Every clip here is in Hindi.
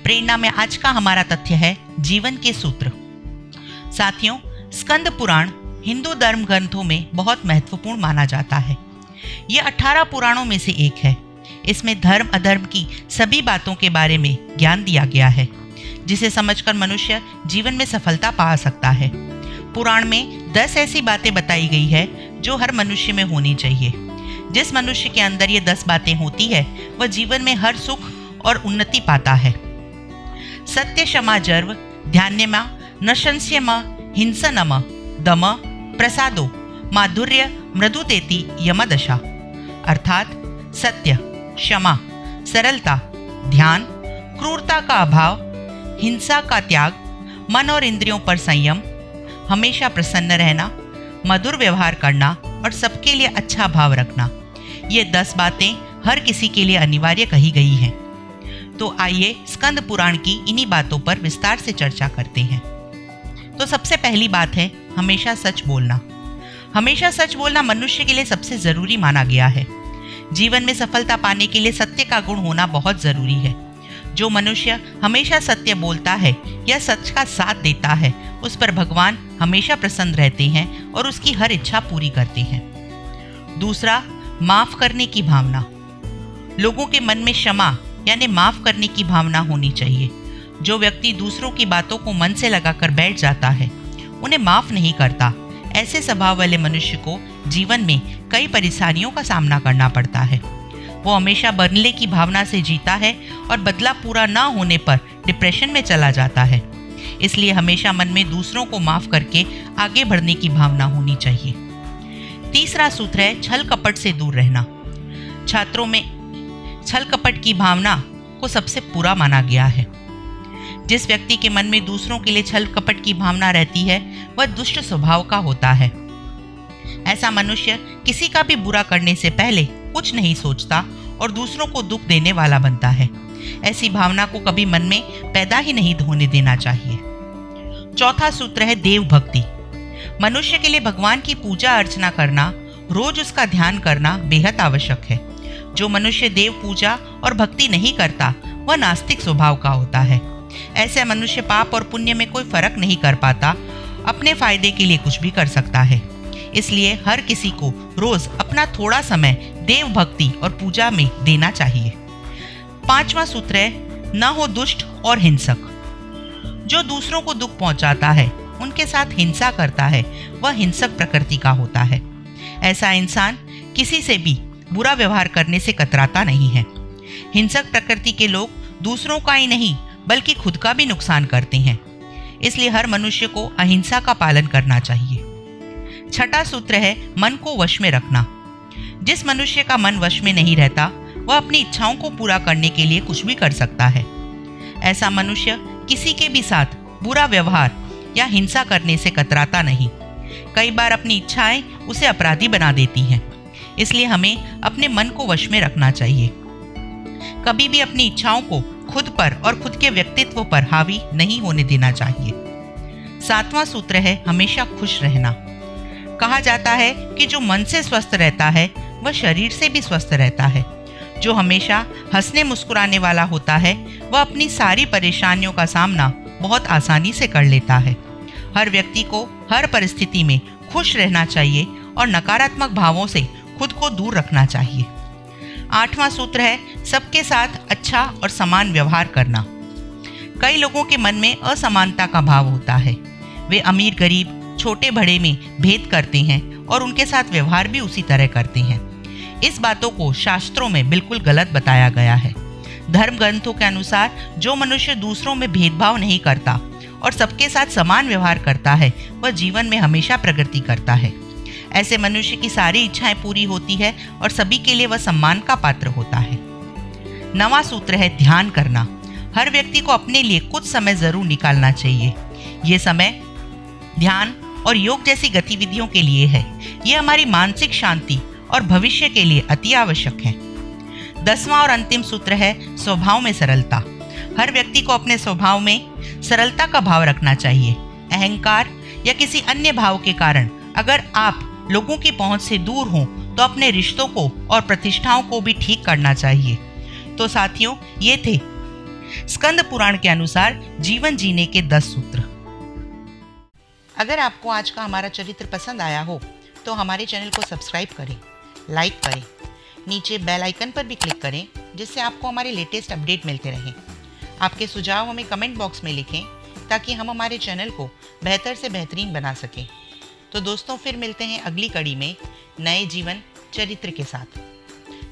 प्रेरणा में आज का हमारा तथ्य है जीवन के सूत्र। साथियों, स्कंद पुराण हिंदू धर्म ग्रंथों में बहुत महत्वपूर्ण माना जाता है। यह 18 पुराणों में से एक है। इसमें धर्म अधर्म की सभी बातों के बारे में ज्ञान दिया गया है, जिसे समझकर मनुष्य जीवन में सफलता पा सकता है। पुराण में 10 ऐसी बातें बताई गई है जो हर मनुष्य में होनी चाहिए। जिस मनुष्य के अंदर ये 10 बातें होती है वह जीवन में हर सुख और उन्नति पाता है। सत्य, क्षमा, जर्व, ध्यान्यमा, नशंस्यम, हिंसनम, दम, प्रसादो, माधुर्य, मृदुतेति, यमदशा। अर्थात सत्य, क्षमा, सरलता, ध्यान, क्रूरता का अभाव, हिंसा का त्याग, मन और इंद्रियों पर संयम, हमेशा प्रसन्न रहना, मधुर व्यवहार करना और सबके लिए अच्छा भाव रखना। ये 10 बातें हर किसी के लिए अनिवार्य कही गई हैं। तो आइए स्कंद पुराण की इन्हीं बातों पर विस्तार से चर्चा करते हैं। तो सबसे पहली बात है हमेशा सच बोलना। हमेशा सच बोलना मनुष्य के लिए सबसे जरूरी माना गया है। जीवन में सफलता पाने के लिए सत्य का गुण होना बहुत जरूरी है। जो मनुष्य हमेशा सत्य बोलता है या सच का साथ देता है, उस पर भगवान हमेशा प्रसन्न रहते हैं और उसकी हर इच्छा पूरी करते हैं। दूसरा, माफ करने की भावना। लोगों के मन में क्षमा यानी माफ करने की भावना होनी चाहिए। जो व्यक्ति दूसरों की बातों को मन से लगाकर बैठ जाता है, उन्हें माफ नहीं करता, ऐसे स्वभाव वाले मनुष्य को जीवन में कई परेशानियों का सामना करना पड़ता है। वो हमेशा बदले की भावना से जीता है और बदला पूरा ना होने पर डिप्रेशन में चला जाता है। इसलिए हमेशा मन में दूसरों को माफ करके आगे बढ़ने की भावना होनी चाहिए। तीसरा सूत्र है छल कपट से दूर रहना। छात्रों में छल कपट की भावना को सबसे बुरा माना गया है। जिस व्यक्ति के मन में दूसरों के लिए छल कपट की भावना रहती है, वह दुष्ट स्वभाव का होता है। ऐसा मनुष्य किसी का भी बुरा करने से पहले कुछ नहीं सोचता और दूसरों को दुख देने वाला बनता है। ऐसी भावना को कभी मन में पैदा ही नहीं होने देना चाहिए। चौथा सूत्र है देव भक्ति। मनुष्य के लिए भगवान की पूजा अर्चना करना, रोज उसका ध्यान करना बेहद आवश्यक है। जो मनुष्य देव पूजा और भक्ति नहीं करता, वह नास्तिक स्वभाव का होता है। ऐसे मनुष्य पाप और पुण्य में कोई फर्क नहीं कर पाता, अपने फायदे के लिए कुछ भी कर सकता है। इसलिए हर किसी को रोज अपना थोड़ा समय देव भक्ति और पूजा में देना चाहिए। पांचवा सूत्र है न हो दुष्ट और हिंसक। जो दूसरों को दुख पहुंचाता है, उनके साथ हिंसा करता है, वह हिंसक प्रकृति का होता है। ऐसा इंसान किसी से भी बुरा व्यवहार करने से कतराता नहीं है। हिंसक प्रकृति के लोग दूसरों का ही नहीं बल्कि खुद का भी नुकसान करते हैं। इसलिए हर मनुष्य को अहिंसा का पालन करना चाहिए। छठा सूत्र है मन को वश में रखना। जिस मनुष्य का मन वश में नहीं रहता, वह अपनी इच्छाओं को पूरा करने के लिए कुछ भी कर सकता है। ऐसा मनुष्य किसी के भी साथ बुरा व्यवहार या हिंसा करने से कतराता नहीं। कई बार अपनी इच्छाएं उसे अपराधी बना देती हैं। इसलिए हमें अपने मन को वश में रखना चाहिए। कभी भी अपनी इच्छाओं को खुद पर और खुद के व्यक्तित्व पर हावी नहीं होने देना चाहिए। सातवां सूत्र है हमेशा खुश रहना। कहा जाता है कि जो मन से स्वस्थ रहता है, वह शरीर से भी स्वस्थ रहता है। जो हमेशा हंसने मुस्कुराने वाला होता है, वह अपनी सारी परेशानियों का सामना बहुत आसानी से कर लेता है। हर व्यक्ति को हर परिस्थिति में खुश रहना चाहिए और नकारात्मक भावों से खुद को दूर रखना चाहिए। आठवां सूत्र है सबके साथ अच्छा और समान व्यवहार करना। कई लोगों के मन में असमानता का भाव होता है। वे अमीर गरीब, छोटे बड़े में भेद करते हैं और उनके साथ व्यवहार भी उसी तरह करते हैं। इस बातों को शास्त्रों में बिल्कुल गलत बताया गया है। धर्म ग्रंथों के अनुसार जो मनुष्य दूसरों में भेदभाव नहीं करता और सबके साथ समान व्यवहार करता है, वह जीवन में हमेशा प्रगति करता है। ऐसे मनुष्य की सारी इच्छाएं पूरी होती है और सभी के लिए वह सम्मान का पात्र होता है। नवां सूत्र है ध्यान करना। हर व्यक्ति को अपने लिए कुछ समय जरूर निकालना चाहिए। ये समय ध्यान और योग जैसी गतिविधियों के लिए है। ये हमारी मानसिक शांति और भविष्य के लिए अति आवश्यक है। 10वां और अंतिम सूत्र है स्वभाव में सरलता। हर व्यक्ति को अपने स्वभाव में सरलता का भाव रखना चाहिए। अहंकार या किसी अन्य भाव के कारण अगर आप लोगों की पहुंच से दूर हों, तो अपने रिश्तों को और प्रतिष्ठाओं को भी ठीक करना चाहिए। तो साथियों, ये थे स्कंद पुराण के अनुसार जीवन जीने के 10 सूत्र। अगर आपको आज का हमारा चरित्र पसंद आया हो तो हमारे चैनल को सब्सक्राइब करें, लाइक करें, नीचे बेल आइकन पर भी क्लिक करें जिससे आपको हमारे लेटेस्ट अपडेट मिलते रहें। आपके सुझाव हमें कमेंट बॉक्स में लिखें ताकि हम हमारे चैनल को बेहतर से बेहतरीन बना सकें। तो दोस्तों, फिर मिलते हैं अगली कड़ी में नए जीवन चरित्र के साथ।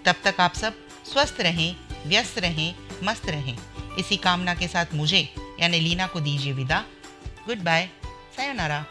तब तक आप सब स्वस्थ रहें, व्यस्त रहें, मस्त रहें। इसी कामना के साथ मुझे यानी लीना को दीजिए विदा। Good bye, sayonara.